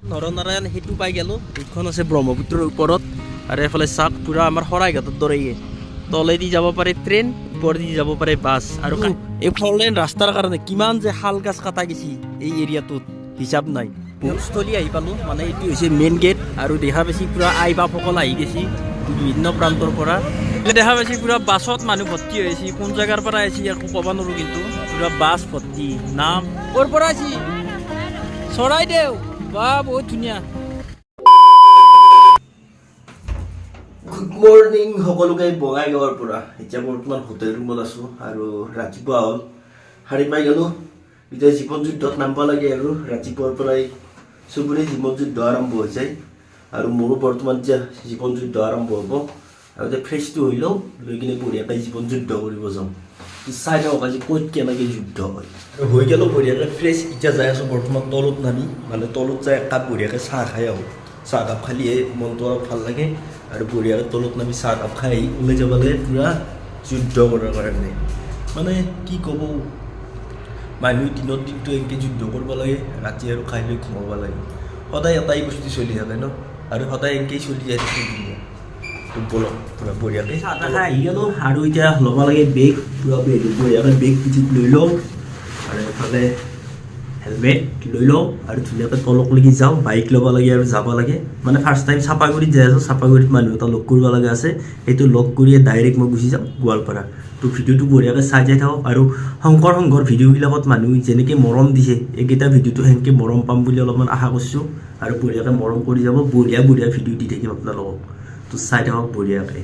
নৰনাৰায়ণ সেতু পাই গেলোঁ। এইখন আছে ব্ৰহ্মপুত্ৰৰ ওপৰত আৰু এফালে চাওক পুৰা আমাৰ শৰাইঘাটৰ দৰেয়ে তলেদি যাব পাৰে ট্ৰেইন, ওপৰেদি যাব পাৰে বাছ। আৰু এই 4 লেন ৰাস্তাৰ কাৰণে কিমান যে শাল গাছ কাটা গৈছে এই এৰিয়াটোত হিচাপ নাই। স্থলী আহি পালোঁ, মানে এইটো হৈছে মেইন গেট। আৰু দেখা পাইছি পুৰা আই বাপসকল আহি গৈছে বিভিন্ন প্ৰান্তৰ পৰা। দেখা পাইছি পুৰা বাছত মানুহ ভৰ্তি হৈ আছে। কোন জেগাৰ পৰা আহিছে একো ক'ব নোৱাৰোঁ, কিন্তু পুৰা বাছ ভৰ্তি। নাম ক'ৰ পৰা আহিছে? চৰাইদেউ। বা বহুত ধুনীয়া। গুড মৰ্ণিং সকলোকে বঙাইগাঁৱৰ পৰা। এতিয়া বৰ্তমান হোটেল ৰুমত আছোঁ আৰু ৰাতিপুৱা হ'ল, সাৰি পাই গ'লোঁ। এতিয়া জীৱন যুদ্ধত নামিব লাগে আৰু ৰাতিপুৱাৰ পৰাই চবৰে জীৱন যুদ্ধ আৰম্ভ হৈ যায় আৰু মোৰো বৰ্তমান এতিয়া জীৱন যুদ্ধ আৰম্ভ হ'ব। আৰু এতিয়া ফ্ৰেছটো হৈ লওঁ, লৈ কিনে বঢ়িয়াকৈ জীৱন যুদ্ধ কৰিব যাওঁ। চাই থাকক আজি ক'ত কেনেকৈ যুদ্ধ হয়। আৰু হৈ গ'লোঁ বঢ়িয়াকৈ ফ্ৰেছ। এতিয়া যাই আছোঁ বৰ্তমান তলত নামি, মানে তলত যাই একাপ বঢ়িয়াকৈ চাহ খাই আহোঁ। চাহকাপ খালিয়ে মনটো অলপ ভাল লাগে আৰু বঢ়িয়াকৈ তলত নামি চাহকাপ খাই ওলাই যাব লাগে পূৰা যুদ্ধ কৰাৰ কাৰণে। মানে কি ক'ব, মানুহ দিনৰ দিনটো এনেকৈ যুদ্ধ কৰিব লাগে, ৰাতি আৰু খাই লৈ ঘুমাব লাগে। সদায় এটাই বস্তু চলি থাকে ন, আৰু সদায় এনেকৈয়ে চলি যায় থাকে। বলক পূৰা বঢ়িয়াকৈ চাহ তাহ খাই আহি গ'লোঁ আৰু এতিয়া ল'ব লাগে বেগ। পূৰা বঢ়িয়াকৈ বেগ পিঠিত লৈ লওঁ আৰু এফালে হেলমেট লৈ লওঁ আৰু ধুনীয়াকৈ তলকলৈকে যাওঁ। বাইক ল'ব লাগে আৰু যাব লাগে। মানে ফাৰ্ষ্ট টাইম চাপাগুৰিত যাই আছোঁ। চাপাগুৰিত মানুহ এটা লগ কৰিব লগা আছে, সেইটো লগ কৰিয়ে ডাইৰেক্ট মই গুচি যাম গোৱালপাৰা। তো ভিডিঅ'টো বঢ়িয়াকৈ চাই যাই থাকক। আৰু শংকৰ সংঘৰ ভিডিঅ'বিলাকত মানুহ যেনেকৈ মৰম দিছে, এইকেইটা ভিডিঅ'টো সেনেকৈ মৰম পাম বুলি অলপমান আশা কৰিছোঁ আৰু বঢ়িয়াকৈ মৰম কৰি যাব। বঢ়িয়া ভিডিঅ' দি থাকিম আপোনালোকক, তো চাই থাকক বঢ়িয়াকৈ।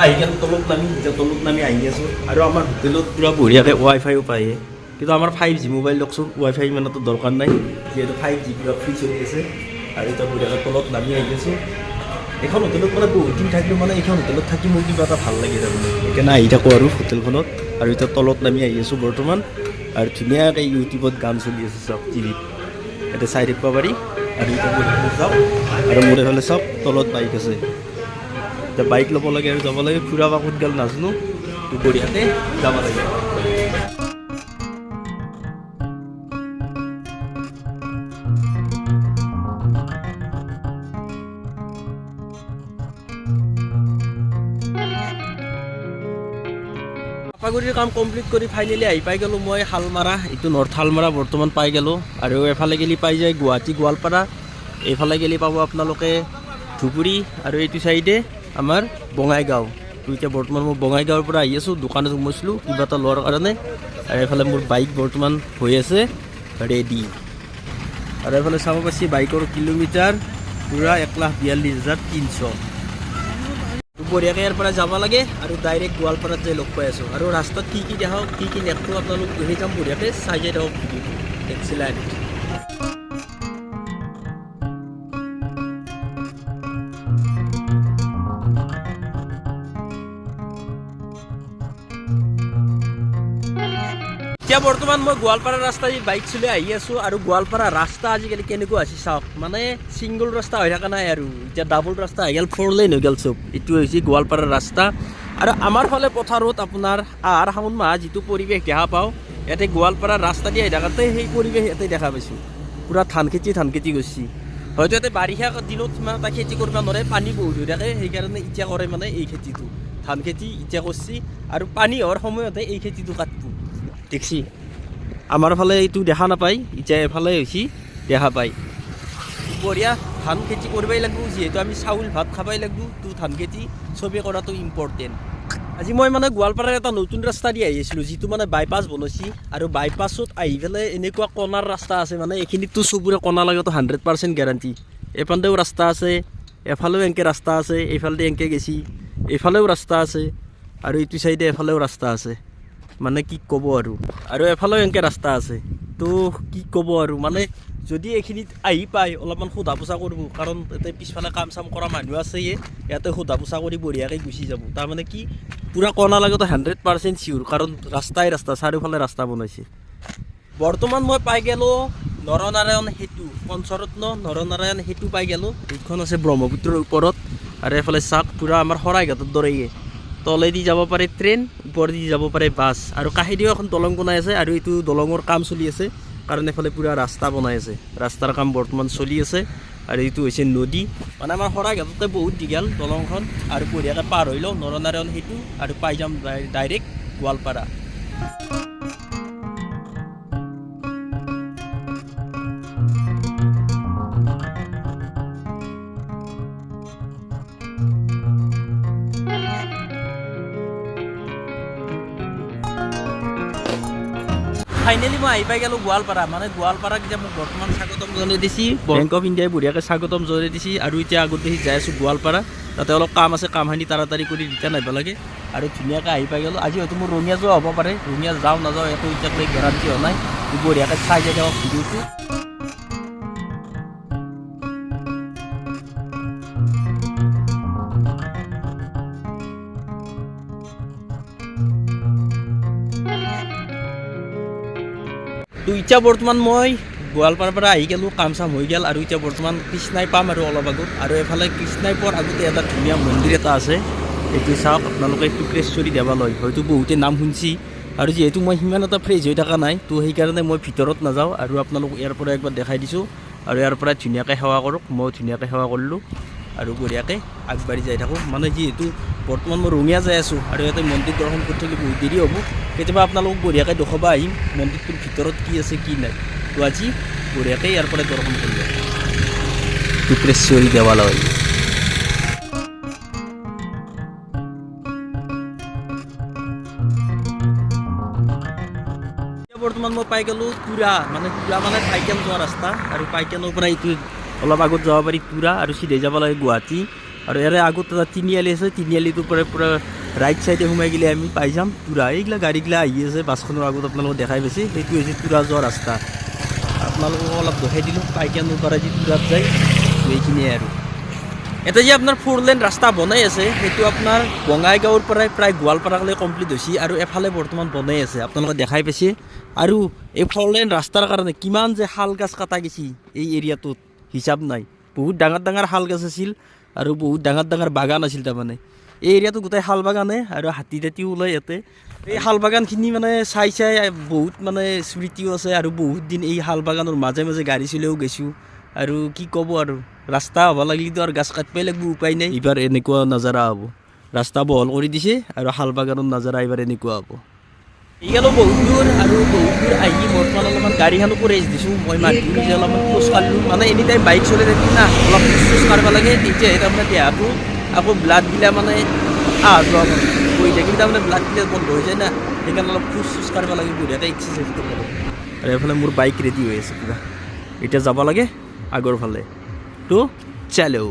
আহি গ'ল তলত নামি, এতিয়া তলত নামি আহি আছোঁ। আৰু আমাৰ হোটেলত পূৰা বঢ়িয়াকৈ ৱাইফাইও পায়ে, কিন্তু আমাৰ 5G মোবাইল লওকচোন, ৱাইফাই ইমান এটা দৰকাৰ নাই, যিহেতু 5G পূৰা ফ্ৰী চলি আছে। আৰু এতিয়া বঢ়িয়াকৈ তলত নামি আহি আছোঁ। এইখন হোটেলত মানে বহুত দিন থাকিলোঁ, মানে এইখন হোটেলত থাকি মোৰ কিবা এটা ভাল লাগে তাৰমানে, সেইকাৰণে আহি থাকোঁ আৰু হোটেলখনত। আৰু এতিয়া তলত নামি আহি আছোঁ বৰ্তমান। আৰু ধুনীয়াকৈ ইউটিউবত গান চলি আছে চাওক, টিভিত এতিয়া চাই থাকিব পাৰি। আৰু এতিয়া বঢ়িয়াকৈ যাওঁ, আৰু মোৰ এইফালে চাওক তলত বাইক আছে। এতিয়া বাইক ল'ব লাগে আৰু যাব লাগে। ফুৰা বা ক'ত গ'ল নাজানো, তো বঢ়িয়াকৈ যাব লাগে। চাপাগুৰিৰ কাম কমপ্লিট কৰি ফাইনেলি আহি পাই গ'লোঁ মই শালমাৰা। এইটো নৰ্থ শালমাৰা বৰ্তমান পাই গ'লোঁ। আৰু এফালে গেলি পাই যায় গুৱাহাটী গোৱালপাৰা, এইফালে গেলি পাব আপোনালোকে ধুবুৰী, আৰু এইটো চাইডে আমাৰ বঙাইগাঁও। তো এতিয়া বৰ্তমান মই বঙাইগাঁৱৰ পৰা আহি আছোঁ, দোকানত সোমাইছিলোঁ কিবা এটা লোৱাৰ কাৰণে। আৰু এইফালে মোৰ বাইক বৰ্তমান হৈ আছে ৰেডি। আৰু এইফালে চাব পাইছে বাইকৰ কিলোমিটাৰ পূৰা 1,42,300। বঢ়িয়াকৈ ইয়াৰ পৰা যাব লাগে আৰু ডাইৰেক্ট গোৱালপাৰাত যাই লগ পাই আছোঁ। আৰু ৰাস্তাত কি দেখাওঁ কি নেখোঁ আপোনালোক গৈ যাম, বঢ়িয়াকৈ চাই যাই থাকক ভিডিঅ'টো। এক্সিলেণ্ট। এতিয়া বৰ্তমান মই গোৱালপাৰা ৰাস্তা দি বাইক চলাই আহি আছোঁ। আৰু গোৱালপাৰা ৰাস্তা আজিকালি কেনেকুৱা আছে চাওক, মানে ছিংগল ৰাস্তা হৈ থকা নাই আৰু এতিয়া ডাবল ৰাস্তা হৈ গ'ল, 4 লেন হৈ গ'ল চব। এইটো হৈছে গোৱালপাৰাৰ ৰাস্তা। আৰু আমাৰ ফালে পথাৰত আপোনাৰ আহাৰ শাওণ মাহ যিটো পৰিৱেশ দেখা পাওঁ, ইয়াতে গোৱালপাৰাৰ ৰাস্তা দি আহি থাকোঁতে সেই পৰিৱেশ ইয়াতে দেখা পাইছোঁ। পূৰা ধান খেতি কৰিছে। হয়তো ইয়াতে বাৰিষা দিনত ইমান এটা খেতি কৰিব নোৱাৰে, পানী বহুত হৈ থাকে, সেইকাৰণে এতিয়া কৰে মানে এই খেতিটো, ধান খেতি এতিয়া কৰিছে। আৰু পানী হোৱাৰ সময়তে এই খেতিটো কাটব দেখছি। আমাৰ ফালে এইটো দেখা নাপায়, এতিয়া এফালে হৈছে দেখা পায়। বঢ়িয়া ধান খেতি কৰিবই লাগিব, যিহেতু আমি চাউল ভাত খাবই লাগিব, তো ধান খেতি চবেই কৰাটো ইম্পৰ্টেণ্ট। আজি মই মানে গোৱালপাৰাৰ এটা নতুন ৰাস্তা দি আহি আছিলোঁ, যিটো মানে বাইপাছ বনাইছে। আৰু বাইপাছত আহি পেলাই এনেকুৱা কণাৰ ৰাস্তা আছে, মানে এইখিনিততো চবৰে কণা লগাটো 100% গেৰাণ্টি। এইফালেও ৰাস্তা আছে, এফালেও এনেকৈ ৰাস্তা আছে, এইফালেদি এনেকৈ গেছি, এইফালেও ৰাস্তা আছে, আৰু এইটো চাইডে এফালেও ৰাস্তা আছে। মানে কি ক'ব আৰু এফালেও এনেকৈ ৰাস্তা আছে। তো কি ক'ব আৰু, মানে যদি এইখিনিত আহি পায় অলপমান সোধা পোছা কৰিব, কাৰণ ইয়াতে পিছফালে কাম চাম কৰা মানুহ আছে, ইয়াতে সোধা পোছা কৰি বঢ়িয়াকৈ গুচি যাব। তাৰমানে কি পূৰা কণা লগাটো 100% চিয়'ৰ, কাৰণ ৰাস্তা চাৰিওফালে ৰাস্তা বনাইছে। বৰ্তমান মই পাই গ'লোঁ নৰনাৰায়ণ সেতু, পঞ্চৰত্ন নৰনাৰায়ণ সেতু পাই গ'লোঁ। এইখন আছে ব্ৰহ্মপুত্ৰৰ ওপৰত। আৰু এইফালে চাওক পূৰা আমাৰ শৰাইঘাটৰ দৰেয়ে তলেদি যাব পাৰে ট্ৰেইন, ওপৰেদি যাব পাৰে বাছ। আৰু কাষেদিও এখন দলং বনাই আছে, আৰু এইটো দলঙৰ কাম চলি আছে। কাৰণ এফালে পুৰা ৰাস্তা বনাই আছে, ৰাস্তাৰ কাম বৰ্তমান চলি আছে। আৰু এইটো হৈছে নদী, মানে আমাৰ শৰাইঘাটতে বহুত দীঘল দলংখন, আৰু বঢ়িয়াকৈ পাৰ হৈ লওঁ নৰনাৰায়ণ সেইটো আৰু পাই যাম ডাইৰেক্ট গোৱালপাৰা। ফাইনেলি মই আহি পাই গ'লোঁ গোৱালপাৰা, মানে গোৱালপাৰাক এতিয়া মোক বৰ্তমান স্বাগতম জনাই দিছে বেংক অফ ইণ্ডিয়াই বঢ়িয়াকৈ স্বাগতম জনাই দিছে। আৰু এতিয়া আগত দেখি যাই আছোঁ গোৱালপাৰা, তাতে অলপ কাম আছে, কামখিনি তাড়াতাড়ি কৰি ৰিটাৰ্ণ আহিব লাগে। আৰু ধুনীয়াকৈ আহি পাই গ'লোঁ। আজি হয়তো মোৰ ৰঙিয়া যোৱা হ'ব পাৰে, ৰঙিয়া যাওঁ নাযাওঁ একো এতিয়ালৈ গেৰাণ্টি হোৱা নাই, বঢ়িয়াকৈ চাই যাই থাকক ভিডিঅ'টো। তো এতিয়া বৰ্তমান মই গোৱালপাৰাৰ পৰা আহি গ'লোঁ, কাম চাম হৈ গ'ল। আৰু এতিয়া বৰ্তমান কৃষ্ণাই পাম আৰু অলপ আগত। আৰু এফালে কৃষ্ণাই পোৱাৰ আগতে এটা ধুনীয়া মন্দিৰ এটা আছে, এইটো চাওক আপোনালোকে, টুক্ৰেশ্বৰী দেৱালয়, হয়তো বহুতে নাম শুনিছে। আৰু যিহেতু মই সিমান এটা ফ্ৰেছ হৈ থকা নাই, তো সেইকাৰণে মই ভিতৰত নাযাওঁ, আৰু আপোনালোক ইয়াৰ পৰা একবাৰ দেখাই দিছোঁ। আৰু ইয়াৰ পৰা ধুনীয়াকৈ সেৱা কৰক, মই ধুনীয়াকৈ সেৱা কৰিলোঁ আৰু বঢ়িয়াকৈ আগবাঢ়ি যাই থাকোঁ। মানে যিহেতু বৰ্তমান মই ৰঙিয়া যাই আছোঁ, আৰু ইয়াতে মন্দিৰ দৰ্শন কৰি থাকিলে বহুত দেৰি হ'ব, কেতিয়াবা আপোনালোকক বঢ়িয়াকৈ দেখুৱাব আহিম মন্দিৰটোৰ ভিতৰত কি আছে কি নাই। তো আজি বঢ়িয়াকৈ ইয়াৰ পৰা দৰ্শন কৰিলোঁ টুক্ৰেশ্বৰী দেৱালয়। বৰ্তমান মই পাই গ'লোঁ তুৰা, মানে পাইকেন যোৱা ৰাস্তা, আৰু পাইকেনৰ পৰা এইটো অলপ আগত যাব পাৰি তুৰা, আৰু চিধাই যাব লাগে গুৱাহাটী। আৰু ইয়াৰে আগত এটা তিনিআলি আছে, তিনিআলিটোৰ পৰা পূৰা ৰাইট চাইডে সোমাই গ'লে আমি পাই যাম তুৰা। এইগিলা গাড়ীগিলা আহি আছে বাছখনৰ আগত আপোনালোকক দেখাই পাইছে, সেইটো হৈছে তুৰা যোৱা ৰাস্তা। আপোনালোকক অলপ দেখাই দিলোঁ পাইকেনৰ পৰা যি তুৰাত যায়, এইখিনিয়ে। আৰু এটা যে আপোনাৰ 4 লেন ৰাস্তা বনাই আছে, সেইটো আপোনাৰ বঙাইগাঁৱৰ পৰাই প্ৰায় গোৱালপাৰালৈ কমপ্লিট হৈছে, আৰু এফালে বৰ্তমান বনাই আছে, আপোনালোকে দেখাই পাইছে। আৰু এই 4 লেন ৰাস্তাৰ কাৰণে কিমান যে শাল গছ কটা গৈছে এই এৰিয়াটোত হিচাপ নাই। বহুত ডাঙৰ ডাঙৰ শাল গছ আছিল, আৰু বহুত ডাঙৰ ডাঙৰ বাগান আছিল। তাৰমানে এই এৰিয়াটো গোটেই শাল বাগানে, আৰু হাতী তাতীও ওলায় ইয়াতে। এই শাল বাগানখিনি মানে চাই চাই বহুত মানে স্মৃতিও আছে, আৰু বহুত দিন এই শাল বাগানৰ মাজে মাজে গাড়ী চলিও গৈছোঁ। আৰু কি ক'ব, আৰু ৰাস্তা হ'ব লাগিলেতো আৰু গাছ কাটিবই লাগিব, উপায় নাই। এইবাৰ এনেকুৱা নাজাৰা হ'ব, ৰাস্তা বহল কৰি দিছে, আৰু শাল বাগানৰ নাজাৰা এইবাৰ এনেকুৱা হ'ব। এই গ'লোঁ বহুত দূৰ, আৰু বহুত দূৰ আহি বৰ্তমান অলপমান গাড়ীখনো কৰি দিছোঁ। মই মানুহ নিজে অলপমান খোজ কাঢ়িলোঁ, মানে এনি টাইম বাইক চলাই থাকিলে না, অলপ খোজ কাঢ়িব লাগে, তেতিয়াহে তাৰমানে দেহাটো আকৌ ব্লাডগিলা মানে অহা যোৱা কৰি থাকিলে তাৰমানে ব্লাডগিলা বন্ধ হৈ যায় না, সেইকাৰণে অলপ খোজ কাঢ়িব লাগে, বঢ়িয়াকৈ এক্সাৰচাইজ কৰিব লাগে। আৰু এইফালে মোৰ বাইক ৰেডি হৈ আছে কিবা, এতিয়া যাব লাগে আগৰ ফালে। তো চালো,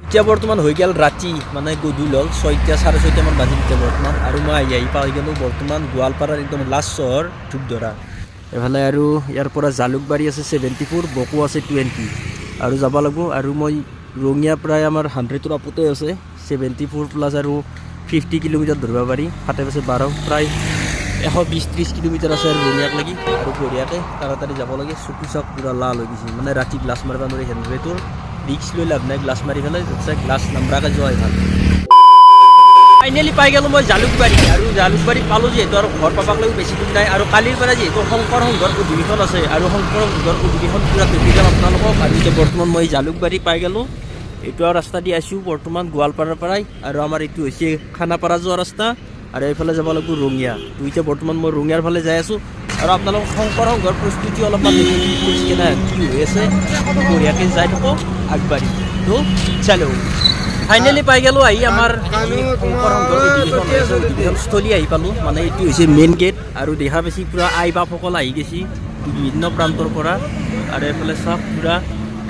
এতিয়া বৰ্তমান হৈ গ'ল ৰাতি, মানে গধূলি হ'ল 6টা 6:30 মান বাজিল এতিয়া বৰ্তমান। আৰু মই আহি পাই গ'লোঁ বৰ্তমান গোৱালপাৰাৰ একদম লাষ্ট চহৰ ধূপধৰা। এফালে আৰু ইয়াৰ পৰা জালুকবাৰী আছে 74, বকো আছে 20, আৰু যাব লাগিব। আৰু মই ৰঙিয়া প্ৰায় আমাৰ 100ৰ আপতে আছে, 74 প্লাছ আৰু 50 কিলোমিটাৰ ধৰিব পাৰি, 7-12 প্ৰায় 120-30 কিলোমিটাৰ আছে আৰু ৰঙিয়াক লাগি। আৰু বঢ়িয়াকৈ তাড়াতাড়ি যাব লাগে, চকু চাক পূৰা লাল হৈ গৈছে, মানে ৰাতি গ্লাছ মাৰিব নোৱাৰি, হেণ্ডব্ৰেটোৰ ৰিক্স লৈ লাভ নাই, গ্লাছ মাৰি পেলাই গ্লাছ নাম্বাৰাকৈ যোৱাই ভাল। ফাইনেলি পাই গ'লোঁ মই জালুকবাৰী, আৰু জালুকবাৰী পালোঁ যিহেতু, আৰু ঘৰ পাবাকলৈও বেছি দূৰ নাই। আৰু কালিৰ পৰা যিহেতু শংকৰ সংঘৰ অধিৱেশন আছে, আৰু শংকৰ সংঘৰ অধিৱেশন পূৰা দেখি যাম আপোনালোকক। আৰু এতিয়া বৰ্তমান মই জালুকবাৰী পাই গ'লোঁ, এইটো ৰাস্তা দি আছোঁ বৰ্তমান গোৱালপাৰাৰ পৰাই। আৰু আমাৰ এইটো হৈছে খানাপাৰা যোৱা ৰাস্তা, আৰু এইফালে যাব লাগিব ৰঙিয়া। তো এতিয়া বৰ্তমান মই ৰঙিয়াৰ ফালে যাই আছোঁ, আৰু আপোনালোকক শংকৰ সংঘৰ প্ৰস্তুতি অলপমান দেখি কৈছে না কি হৈ আছে, বঢ়িয়াকৈ যাই থাকোঁ আগবাঢ়ি। তো চালো, ফাইনেলি পাই গ'লোঁ আহি আমাৰ শংকৰ সংঘৰ অধিৱেশনস্থলী আহি পালোঁ, মানে এইটো হৈছে মেইন গেট। আৰু দেখা পাইছি পূৰা আই বাপসকল আহি গৈছে বিভিন্ন প্ৰান্তৰ পৰা। আৰু এইফালে চাওক পূৰা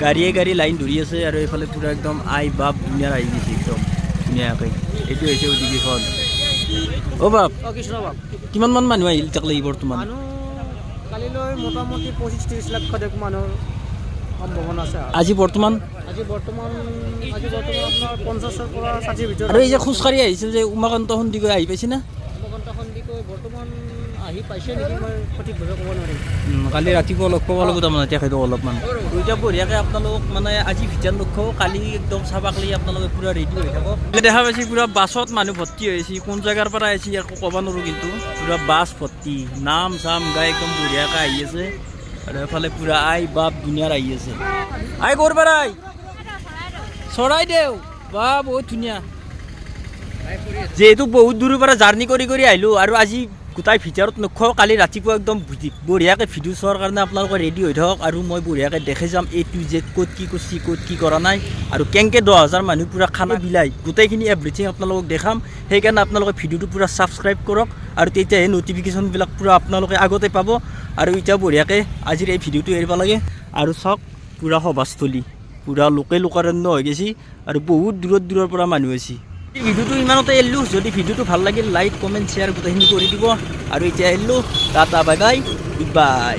গাড়ীয়ে গাড়ী লাইন ধৰি আছে, আৰু এইফালে পূৰা একদম আই বাপ ধুনীয়া আহি গৈছে একদম ধুনীয়াকৈ। এইটো হৈছে অধিৱেশন। অ' বাপ, কৃষ্ণ বাপ, কিমানমান মানুহ আহিল তাক লাগি বৰ্তমান? মানুহ কালিলৈ মোটামুটি 25-30 লাখ মানুহৰ সম্ভাৱনা আছে। আজি বৰ্তমান আপোনাৰ 50-ৰ পৰা 60 ভিতৰত। আৰু এই যে খোজকাঢ়ি আহিছিল যে উমাকান্ত সন্দিকৈ আহি পাইছে না? উমাকান্ত সন্দিকৈ বৰ্তমান আহি পাইছে নেকি মই সঠিকভাৱে ক'ব নোৱাৰিম। কালি ৰাতিপুৱা লগ পাব লাগিব তাৰমানে তেখেতক অলপমান এতিয়া বঢ়িয়াকৈ আপোনালোক মানে আজি ভিজান লক্ষ্য কালি একদম চাবাক লাগি আপোনালোকে পূৰা ৰেডি হৈ থাকক। দেখা পাইছে পূৰা বাছত মানুহ ভৰ্তি হৈ আছে, কোন জেগাৰ পৰা আহিছে একো ক'ব নোৱাৰোঁ, কিন্তু পূৰা বাছ ভৰ্তি নাম চাম গাই একদম বঢ়িয়াকৈ আহি আছে। আৰু এফালে পূৰা আই বাপ দুনিয়াৰ আহি আছে। আই ক'ৰ পৰা আই চৰাইদেউ বা বহুত ধুনীয়া। যিহেতু বহুত দূৰৰ পৰা জাৰ্ণি কৰি কৰি আহিলোঁ আৰু আজি গোটাই ভিতৰত নখোৱাওঁ, কালি ৰাতিপুৱা একদম বঢ়িয়াকৈ ভিডিঅ' চোৱাৰ কাৰণে আপোনালোকে ৰেডি হৈ থাকক আৰু মই বঢ়িয়াকৈ দেখি যাম A to Z ক'ত কি কৰিছে ক'ত কি কৰা নাই আৰু কেনেকৈ 10,000 মানুহ পূৰা খানা বিলাই গোটেইখিনি এভৰিথিং আপোনালোকক দেখাম। সেইকাৰণে আপোনালোকে ভিডিঅ'টো পূৰা ছাবস্ক্ৰাইব কৰক আৰু তেতিয়াহে ন'টিফিকেশ্যনবিলাক পূৰা আপোনালোকে আগতে পাব। আৰু এতিয়া বঢ়িয়াকৈ আজিৰ এই ভিডিঅ'টো এৰিব লাগে আৰু চাওক পূৰা সভাস্থলী পূৰা লোকাৰণ্য হৈ গৈছে আৰু বহুত দূৰৰ পৰা মানুহ আছে। ভিডিঅ'টো ইমানতে এৰিলোঁ, যদি ভিডিঅ'টো ভাল লাগিল লাইক কমেণ্ট শ্বেয়াৰ গোটেইখিনি কৰি দিব আৰু এতিয়া এৰিলোঁ, tata bye bye good bye.